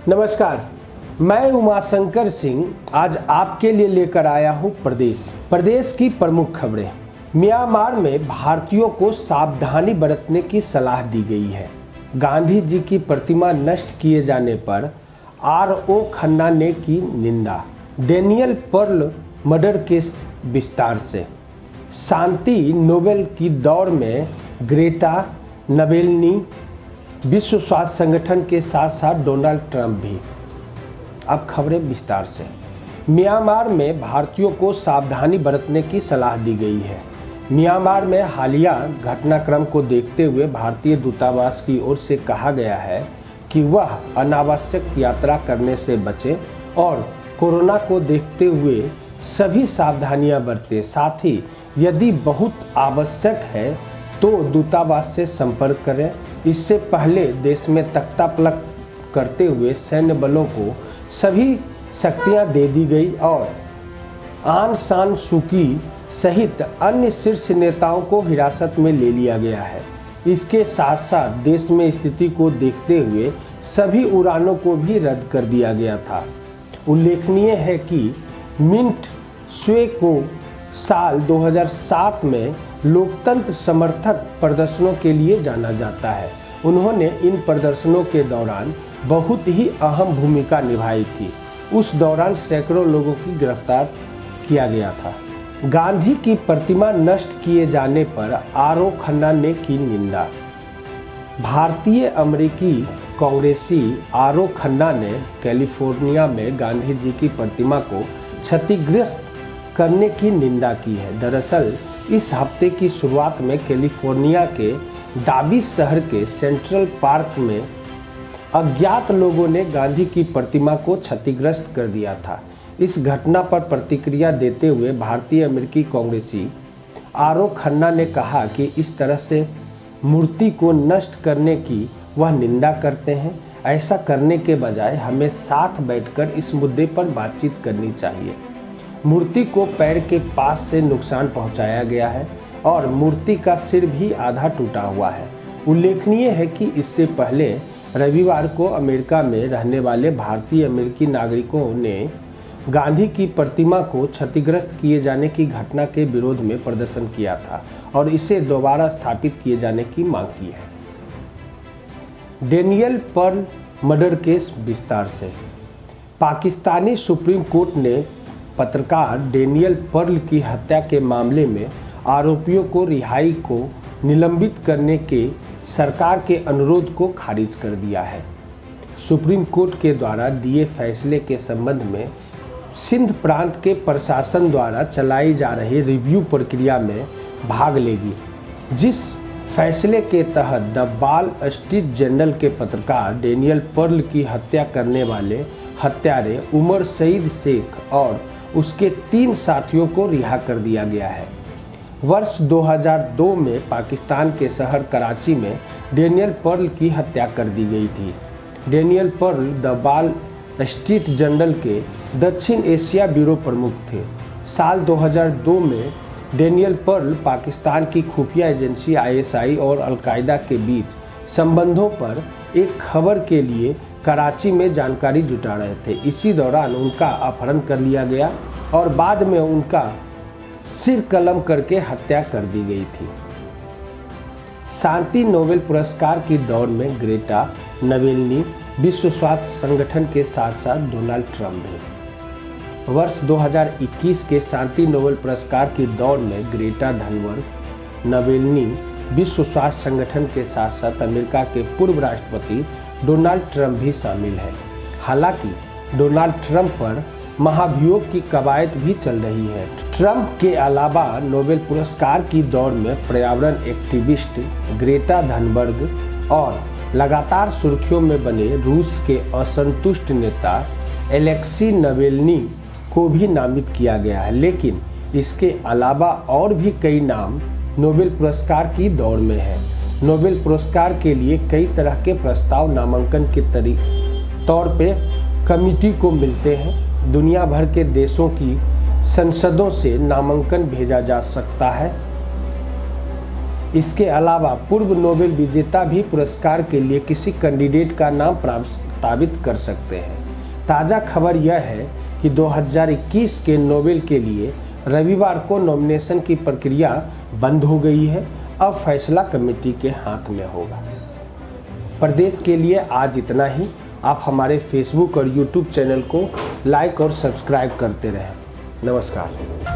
नमस्कार, मैं उमाशंकर सिंह आज आपके लिए लेकर आया हूं प्रदेश की प्रमुख खबरें। म्यांमार में भारतीयों को सावधानी बरतने की सलाह दी गई है। गांधी जी की प्रतिमा नष्ट किए जाने पर RO खन्ना ने की निंदा। डेनियल पर्ल मर्डर केस विस्तार से। शांति नोबेल की दौड़ में ग्रेटा नबेलनी, विश्व स्वास्थ्य संगठन के साथ साथ डोनाल्ड ट्रंप भी। अब खबरें विस्तार से। म्यांमार में भारतीयों को सावधानी बरतने की सलाह दी गई है। म्यांमार में हालिया घटनाक्रम को देखते हुए भारतीय दूतावास की ओर से कहा गया है कि वह अनावश्यक यात्रा करने से बचे और कोरोना को देखते हुए सभी सावधानियां बरतें। साथ ही यदि बहुत आवश्यक है तो दूतावास से संपर्क करें। इससे पहले देश में तख्ता पलट करते हुए सैन्य बलों को सभी शक्तियां दे दी गई और आंग सान सू की सहित अन्य शीर्ष नेताओं को हिरासत में ले लिया गया है। इसके साथ साथ देश में स्थिति को देखते हुए सभी उड़ानों को भी रद्द कर दिया गया था। उल्लेखनीय है कि मिंट स्वे को साल 2007 में लोकतंत्र समर्थक प्रदर्शनों के लिए जाना जाता है। उन्होंने इन प्रदर्शनों के दौरान बहुत ही अहम भूमिका निभाई थी। उस दौरान सैकड़ों लोगों की गिरफ्तार किया गया था। गांधी की प्रतिमा नष्ट किए जाने पर RO खन्ना ने की निंदा। भारतीय अमेरिकी कांग्रेसी RO खन्ना ने कैलिफोर्निया में गांधी जी की प्रतिमा को क्षतिग्रस्त करने की निंदा की है। दरअसल इस हफ्ते की शुरुआत में कैलिफोर्निया के डाविस शहर के सेंट्रल पार्क में अज्ञात लोगों ने गांधी की प्रतिमा को क्षतिग्रस्त कर दिया था। इस घटना पर प्रतिक्रिया देते हुए भारतीय अमेरिकी कांग्रेसी RO खन्ना ने कहा कि इस तरह से मूर्ति को नष्ट करने की वह निंदा करते हैं। ऐसा करने के बजाय हमें साथ बैठकर इस मुद्दे पर बातचीत करनी चाहिए। मूर्ति को पैर के पास से नुकसान पहुंचाया गया है और मूर्ति का सिर भी आधा टूटा हुआ है। उल्लेखनीय है कि इससे पहले रविवार को अमेरिका में रहने वाले भारतीय अमेरिकी नागरिकों ने गांधी की प्रतिमा को क्षतिग्रस्त किए जाने की घटना के विरोध में प्रदर्शन किया था और इसे दोबारा स्थापित किए जाने की मांग की है। डेनियल पर्ल मर्डर केस विस्तार से। पाकिस्तानी सुप्रीम कोर्ट ने पत्रकार डेनियल पर्ल की हत्या के मामले में आरोपियों को रिहाई को निलंबित करने के सरकार के अनुरोध को खारिज कर दिया है। सुप्रीम कोर्ट के द्वारा दिए फैसले के संबंध में सिंध प्रांत के प्रशासन द्वारा चलाई जा रही रिव्यू प्रक्रिया में भाग लेगी, जिस फैसले के तहत द वॉल स्ट्रीट जर्नल के पत्रकार डेनियल पर्ल की हत्या करने वाले हत्यारे उमर सईद शेख और उसके 3 साथियों को रिहा कर दिया गया है। वर्ष 2002 में पाकिस्तान के शहर कराची में डेनियल पर्ल की हत्या कर दी गई थी। Daniel Pearl the wall street journal के दक्षिण एशिया ब्यूरो प्रमुख थे। साल 2002 में डेनियल पर्ल पाकिस्तान की खुफिया एजेंसी ISI और अलकायदा के बीच संबंधों पर एक खबर के लिए कराची में जानकारी जुटा रहे थे। इसी दौरान उनका अपहरण कर लिया गया और बाद में उनका सिर कलम करके हत्या कर दी गई थी। शांति नोबेल पुरस्कार की दौड़ में ग्रेटा नबेलनी, विश्व स्वास्थ्य संगठन के साथ साथ डोनाल्ड ट्रंप भी। वर्ष 2021 के शांति नोबेल पुरस्कार की दौड़ में ग्रेटा थनबर्ग, नबेलनी, विश्व स्वास्थ्य संगठन के साथ साथ अमेरिका के पूर्व राष्ट्रपति डोनाल्ड ट्रंप भी शामिल है। हालांकि डोनाल्ड ट्रंप पर महाभियोग की कवायद भी चल रही है। ट्रंप के अलावा नोबेल पुरस्कार की दौड़ में पर्यावरण एक्टिविस्ट ग्रेटा थनबर्ग और लगातार सुर्खियों में बने रूस के असंतुष्ट नेता एलेक्सी नबेलनी को भी नामित किया गया है। लेकिन इसके अलावा और भी कई नाम नोबेल पुरस्कार की दौड़ में है। नोबेल पुरस्कार के लिए कई तरह के प्रस्ताव नामांकन के तौर पे कमिटी को मिलते हैं। दुनिया भर के देशों की संसदों से नामांकन भेजा जा सकता है। इसके अलावा पूर्व नोबेल विजेता भी पुरस्कार के लिए किसी कैंडिडेट का नाम प्रस्तावित कर सकते हैं। ताज़ा खबर यह है कि 2021 के नोबेल के लिए रविवार को नॉमिनेशन की प्रक्रिया बंद हो गई है। अब फैसला कमेटी के हाथ में होगा। प्रदेश के लिए आज इतना ही। आप हमारे फेसबुक और यूट्यूब चैनल को लाइक और सब्सक्राइब करते रहें। नमस्कार।